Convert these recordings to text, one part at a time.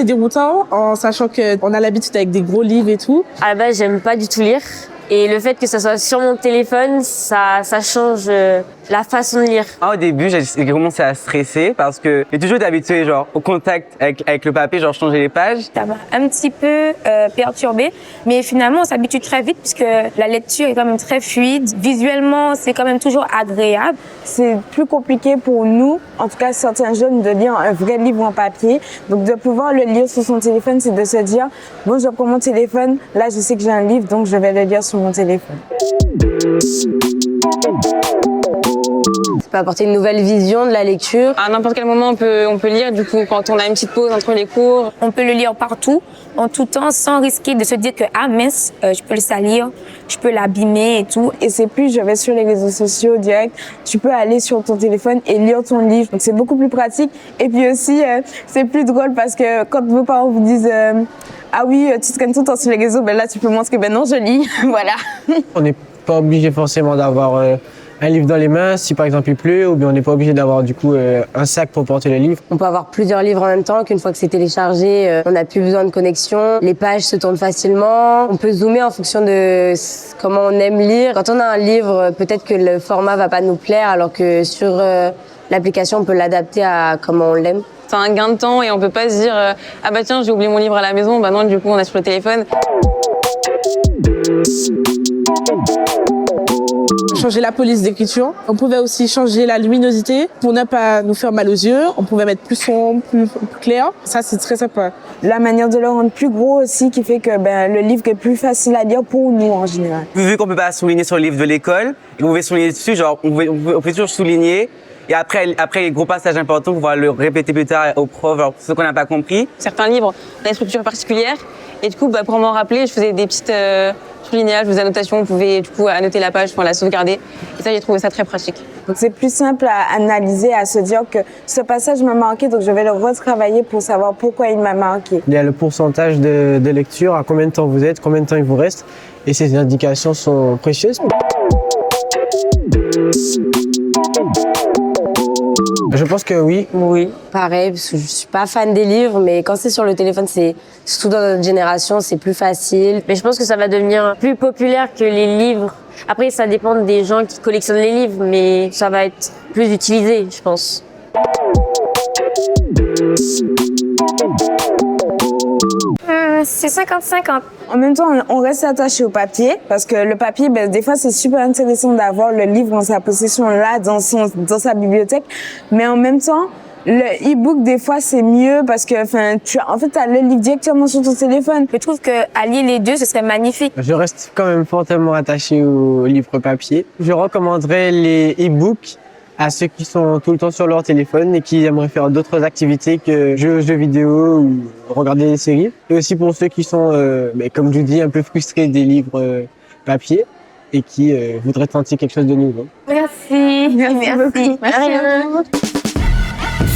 c'est déroutant en sachant qu'on a l'habitude avec des gros livres et tout. À la base, j'aime pas du tout lire. Et le fait que ça soit sur mon téléphone, ça change la façon de lire. Au début, j'ai commencé à stresser parce que j'ai toujours été habitué genre au contact avec le papier, genre changer les pages. Ça m'a un petit peu perturbée, mais finalement on s'habitue très vite puisque la lecture est quand même très fluide. Visuellement, c'est quand même toujours agréable. C'est plus compliqué pour nous, en tout cas certains jeunes, de lire un vrai livre en papier. Donc de pouvoir le lire sur son téléphone, c'est de se dire bon, je prends mon téléphone, là je sais que j'ai un livre, donc je vais le lire sur mon téléphone. Ça peut apporter une nouvelle vision de la lecture. À n'importe quel moment, on peut lire. Du coup, quand on a une petite pause entre les cours, On peut le lire partout, en tout temps, sans risquer de se dire que ah mince, je peux le salir, je peux l'abîmer et tout. Et c'est plus, je vais sur les réseaux sociaux direct, tu peux aller sur ton téléphone et lire ton livre. Donc c'est beaucoup plus pratique. Et puis aussi, c'est plus drôle parce que quand vos parents vous disent ah oui, tu traînes tout le temps sur les réseaux, ben là tu peux montrer que ben non, je lis, voilà. On n'est pas obligé forcément d'avoir un livre dans les mains si par exemple il pleut, ou bien on n'est pas obligé d'avoir du coup un sac pour porter le livre. On peut avoir plusieurs livres en même temps, qu'une fois que c'est téléchargé, on n'a plus besoin de connexion. Les pages se tournent facilement. On peut zoomer en fonction de comment on aime lire. Quand on a un livre, peut-être que le format va pas nous plaire, alors que sur l'application, on peut l'adapter à comment on l'aime. c'est un gain de temps et on peut pas se dire ah bah tiens, j'ai oublié mon livre à la maison. Bah non, du coup, on est sur le téléphone. Changer la police d'écriture. On pouvait aussi changer la luminosité pour ne pas nous faire mal aux yeux. On pouvait mettre plus sombre, plus clair. Ça, c'est très sympa. La manière de le rendre plus gros aussi qui fait que le livre est plus facile à lire pour nous en général. Vu qu'on peut pas souligner sur le livre de l'école, vous pouvez souligner dessus, genre on peut toujours souligner. Et après les gros passages importants, on va le répéter plus tard au prof, genre ce qu'on n'a pas compris. Certains livres ont des structures particulières et du coup, pour m'en rappeler, je faisais des petites surlignages, des annotations. On pouvait du coup annoter la page, la sauvegarder. Et ça, j'ai trouvé ça très pratique. Donc c'est plus simple à analyser, à se dire que ce passage m'a marqué, donc je vais le retravailler pour savoir pourquoi il m'a marqué. Il y a le pourcentage de lecture, à combien de temps vous êtes, combien de temps il vous reste, et ces indications sont précieuses. Je pense que oui. Oui, pareil, parce que je suis pas fan des livres, mais quand c'est sur le téléphone, c'est surtout dans notre génération, c'est plus facile. Mais je pense que ça va devenir plus populaire que les livres. Après, ça dépend des gens qui collectionnent les livres, mais ça va être plus utilisé, je pense. C'est 50-50. En même temps, on reste attaché au papier parce que le papier, des fois, c'est super intéressant d'avoir le livre en sa possession là, dans sa bibliothèque. Mais en même temps, le e-book, des fois, c'est mieux parce que, t'as le livre directement sur ton téléphone. Je trouve que allier les deux, ce serait magnifique. Je reste quand même fortement attaché au livre papier. Je recommanderais les e-books à ceux qui sont tout le temps sur leur téléphone et qui aimeraient faire d'autres activités que jouer aux jeux vidéo ou regarder des séries. Et aussi pour ceux qui sont, comme je vous dis, un peu frustrés des livres papier et qui voudraient tenter quelque chose de nouveau. Merci. Merci beaucoup. Merci.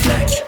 Flac.